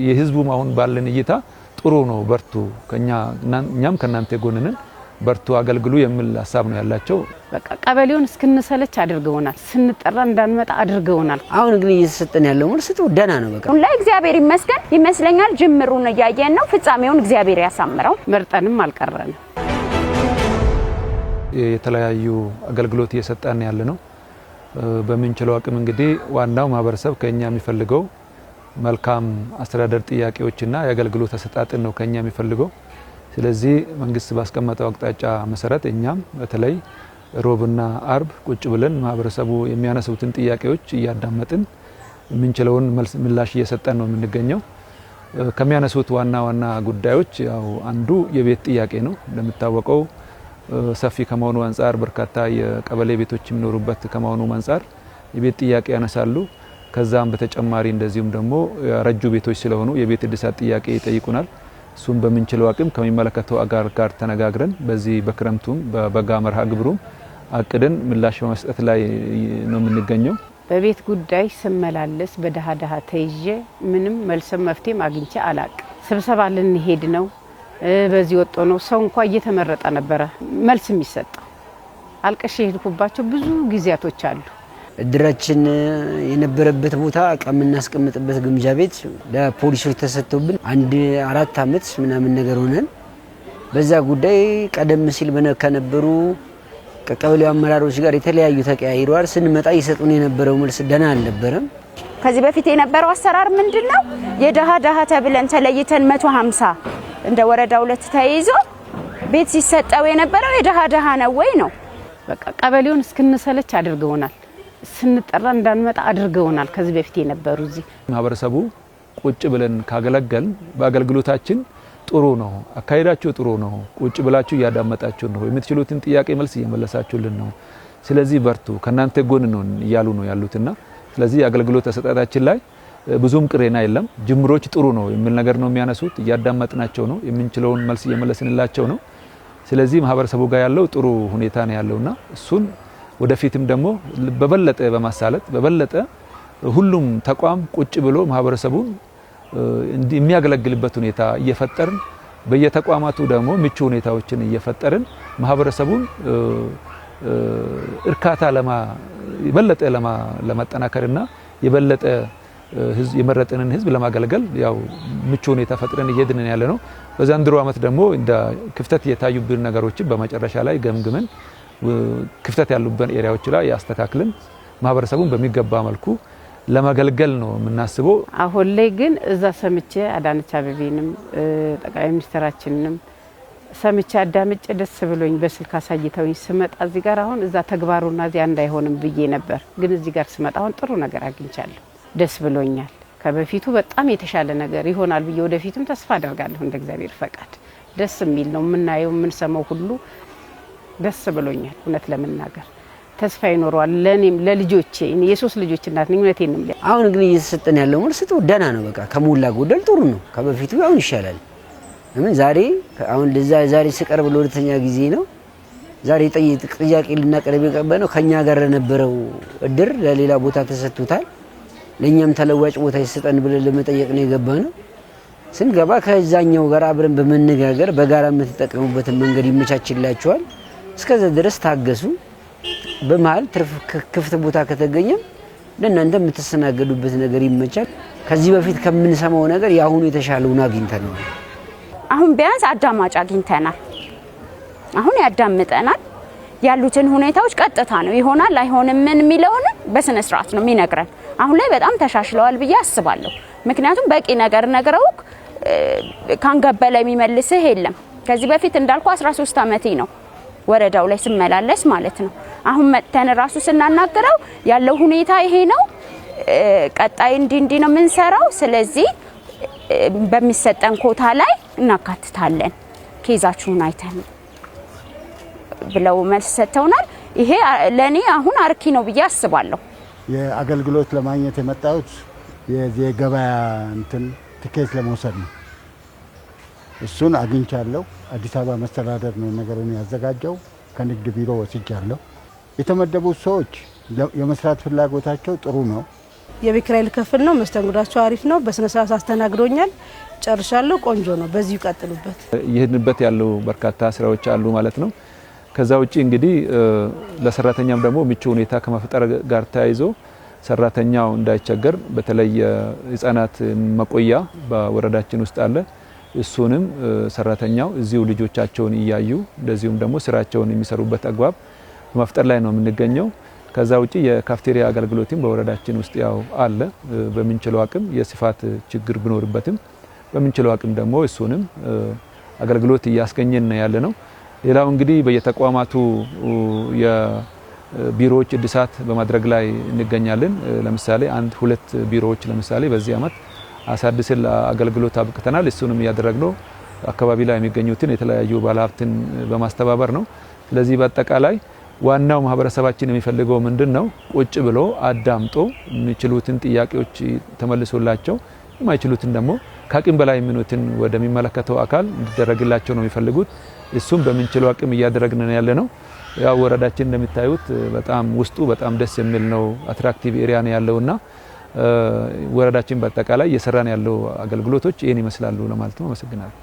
የህዝቡ ማሁን ባለን እይታ ጥሩ ነው በርቱ እኛም ከናንተ ጎንነን በርቱ አገልግሉ የሚል ሐሳብ ነው ያላቸው በቃ ቀበሌውን እስክንሰለች አድርገውናል ስንጠራ እንዳንመጣ አድርገውናል አሁን ግን እየተሰጠን ያለው መልስ ደና ነው በቃ ሁላ እግዚአብሔር ይመስገን ይመስለኛል ጅምሩን ያያየን ነው ፍጻሜውን እግዚአብሔር ያሳምረው መርጠንም አልቀረን የተለያዩ አገልግሎት እየሰጠን ያለ ነው በመንችለው አቅም እንግዲህ ዋናው ማህበረሰብ ከኛ የሚፈልገው መልካም አስተዳደር ጥያቄዎችና የአገልግሎት አሰጣጥን ነው ከኛ የሚፈልገው ስለዚህ መንግስት ባስቀመጠው አቅጣጫ መሰረት እኛም በተለይ ሮብና አርብ ቁጭ ብለን ማህበረሰቡ የሚያነሱትን ጥያቄዎች እያዳመጥን ምንችለውን ምላሽ እየሰጠን ነው የምንገኘው ከሚያነሱት ዋና ጉዳዮች ያው አንዱ የቤት ጥያቄ ነው እንደምታወቀው ሰፊ ከመሆኑ አንፃር በርካታ የቀበሌ ቤቶች የሚኖሩበት ከመሆኑ አንፃር የቤት ጥያቄ ያነሳሉ ከዛም በተጨማሪ እንደዚሁም ደግሞ ያረጁ ቤቶች ስለሆኑ የቤት እድሳት ጥያቄ ይጠይቁናል ሱም በመንችለው አቅም ከሚመለከተው አጋር ጋር ተነጋግረን በዚህ በክረምቱም በበጋ መርሃ ግብሩም አቅደን ምላሽ በመስጠት ላይ ነው የምንገኘው በቤት ጉዳይ ስመላለስ በደሃ ተይዤ ምንም መልሰም መፍትሄም አግኝቼ አላቅ ስብሰባ ልንሄድ ነው በዚህ ወጦ ነው ሰው እንኳን እየተመረጠ ነበር መልስ የሚሰጠው አልቀሽ ሄድኩባቸው ብዙ ጊዜያቶች አሉ እድራችን የነበረበት ቦታ አቀምና አስቀምጥበት ግምጃ ቤት ለፖሊሶች ተሰጥቶብን 4 አመት ምናምን ነገር ሆነን በዛ ጉዳይ ቀደም ሲል ከነበሩ ከቀበሌው አመራሮች ጋር የተለያዩ ተቀያይሯል ስንመጣ ይሰጡን የነበረው መልስ ደና አልነበረም ከዚህ በፊት የነበረው አሰራር ምንድነው የደሃ ተብለን ተለይተን 150 እንደ ወረዳ 2 ተይዞ ቤት ሲሰጠው የነበረው የደሃ ነው ወይ ነው በቃ ቀበሌውን እስክንሰለች አድርገውናል ስንጠራ እንዳንመጣ አድርገውናል ከዚህ በፊት የነበሩ እዚህ ማህበረሰቡ ቁጭ ብለን ካገለገል በአገልግሎታችን ጥሩ ነው አካይዳችሁ ጥሩ ነው ቁጭ ብላችሁ ያዳመጣችሁ ነው የምትችሉትን ጥያቄ መልስ እየመለሳችሁልን ነው ስለዚህ በርቱ ከናንተ ጎን ነው ይያሉ ነው ያሉትና ስለዚህ አገልግሎት ተሰጣጣችን ላይ ብዙም ቅሬና የለም ጅምሮች ጥሩ ነው የሚል ነገር ነው የሚያነሱት ያዳመጥናቸው ነው የምንችለውን መልስ እየመለስንላቸው ነው ስለዚህ ማህበረሰቡ ጋር ያለው ጥሩ ሁኔታ ነው ያለውና እሱን ወደፊትም ደግሞ በበለጠ በማሳለጥ በበለጠ ሁሉም ተቋም ቁጭ ብሎ ማህበረሰቡን የሚያገለግልበት ሁኔታ እየፈጠርን በየተቋማቱ ደግሞ ምቹ ሁኔታዎችን እየፈጠርን ማህበረሰቡን እርካታ የበለጠ ለማጠናከርና የበለጠ ህዝብ የመረጠንን ህዝብ ለማገልገል ያው ምቹ ሁኔታ ፈጥረን እየሄድን ያለነው በዛንድሮ አመት ደግሞ እንደ ክፍተት የታዩብን ነገሮችን በመጨረሻ ላይ ገምግመን ክፍተት ያሉበት ኤሪያዎች ላይ ያስተካክለን ማህበረሰቡን በሚገባ መልኩ ለማገልገል ነው የምናስበው አሁን ላይ ግን እዛ ሰምቼ አዳነች አበቤንም ጠቅላይ ሚኒስትራችንንም ሰምቼ አዳምጬ ደስ ብሎኝ በስልክ አሳይተውኝ ስመጣ እዚህ ጋር አሁን እዛ ተግባሩና እዚህ እንዳይሆንም ብዬ ነበር ግን እዚህ ጋር ስመጣ አሁን ጥሩ ነገር አግኝቻለሁ ደስ ብሎኛል ከበፊቱ በጣም የተሻለ ነገር ይሆናል ብዬ ወደፊትም ተስፋ አደርጋለሁ እንደ እግዚአብሔር ፈቃድ ደስ የሚል ነው ምናየው ምን ሰማው ሁሉ ደስ ብሎኛል እውነት ለምናገር ተስፋ ይኖርዋል ለኔም ለልጆቼ እኔ የሶስት ልጆች እናት ነኝ እውነቴን ነው አሁን ግን እየተሰጠን ያለው መልስ ደና ነው በቃ ከሞላ ጎደል ጥሩ ነው ከበፊቱ አሁን ይሻላል ምን ዛሬ አሁን ዛሬ ስቀርብ ለሁለተኛ ጊዜ ነው ዛሬ ጥያቄ ልናቀርብ የቀበነው ከኛ ጋር ለነበረው እድር ለሌላ ቦታ ተሰጥቷል ለኛም ተለዋጭ ቦታ ይሰጠን ብለን ለመጠየቅ ነው የገባነው ስንገባ ከዛኛው ጋር አብረን በመነጋገር በጋራ የምትጠቀሙበት መንገድ ይመቻችላችኋል እስከዛ ድረስ ታገሱ በመሃል ክፍት ቦታ ከተገኘም ለእናንተ የምትሰናገዱበት ነገር ይመቻል ከዚህ በፊት ከምንሰማው ነገር ያሁኑ የተሻለውን አግኝተናል አሁን ቢያንስ አዳማጭ አግኝተናል አሁን ያዳምጠናል ያሉትን ሁኔታዎች ቀጥታ ነው ይሆናል አይሆንም ምን የሚለውን በስነ ስርዓት ነው የሚነግረን አሁን ላይ በጣም ተሻሽለዋል ብዬ አስባለሁ ምክንያቱም በቂ ነገር ነግረውክ ካንገበለ የሚመልስህ የለም ከዚህ በፊት እንዳልኩ 13 አመቴ ነው ወረዳው ላይ ስመላለስ ማለት ነው አሁን መተን ራሱ ስናናገረው ያለው ሁኔታ ይሄ ነው ቀጣይ እንዲ ነው ምንሰራው ስለዚህ በሚሰጠን ኮታ ላይ እናካትታለን ኬዛችሁን አይተን ብለው መልስ ሰጥተውናል ይሄ ለኔ አሁን አርኪ ነው ብዬ አስባለሁ የአገልግሎት ለማግኘት የመጣሁት የገበያ ትኬት ለመውሰድ ነው እሱን አግኝቻለሁ አዲስ አበባ መስተዳደር ነው ነገሩን ያዘጋጀው ከንግድ ቢሮ ወስጃለሁ የተመደቡት ሰዎች የመስራት ፍላጎታቸው ጥሩ ነው የቤት ኪራይ ልከፍል ነው። መስተንግዷቸው አሪፍ ነው። በስነ ስርዓት አስተናግዶኛል። ጨርሻለሁ። ቆንጆ ነው። በዚሁ ይቀጥሉበት። ይሄንበት ያለው በርካታ ስራዎች አሉ ማለት ነው። ከዛ ውጪ እንግዲህ ለሰራተኛም ደግሞ ምቹ ሁኔታ ከመፍጠር ጋር ተያይዞ ሰራተኛው እንዳይቸገር በተለይ ህጻናት መቆያ በወረዳችን ውስጥ አለ። እሱንም ሰራተኛው እዚሁ ልጆቻቸውን እያዩ እንደዚሁም ደግሞ ስራቸውን የሚሰሩበት አግባብ መፍጠር ላይ ነው የምንገኘው። ከዛ ውጪ የካፍቴሪያ አገልግሎትም በወረዳችን ውስጥ ያው አለ። በምንችለው አቅም የስፋት ችግር ቢኖርበትም በምንችለው አቅም ደግሞ እሱንም አገልግሎት እያስገኘን ያለ ነው። ሌላው እንግዲህ በየተቋማቱ የቢሮዎች እድሳት በማድረግ ላይ እንገኛለን። ለምሳሌ 1-2 ቢሮዎች ለምሳሌ በዚህ አመት አሳድሰን አገልግሎት አብቅተናል። እሱንም ያደረግነው አካባቢ ላይ የሚገኙትን የተለያዩ ባለሀብትን በማስተባበር ነው። ስለዚህ በአጠቃላይ ዋናው ማህበረሰባችን የሚፈልገው ምንድነው? ቁጭ ብሎ አዳምጦ የሚችሉትን ጥያቄዎች ተመልሶላቸው የማይችሉትን ደግሞ ከአቅም በላይ የሚኑትን ወደሚመለከተው አካል እንዲደረግላቸው ነው የሚፈልጉት። እሱም በምንችለው አቅም እያደረግን ያለ ነው። ያው ወረዳችን እንደምታዩት በጣም ውስጡ በጣም ደስ የሚል ነው። አትራክቲቭ ኤሪያ ነው ያለውና ወረዳችን በአጠቃላይ እየሰራን ያለው አገልግሎቶች ይሄን ይመስላሉ ለማለት ነው። አመሰግናለሁ።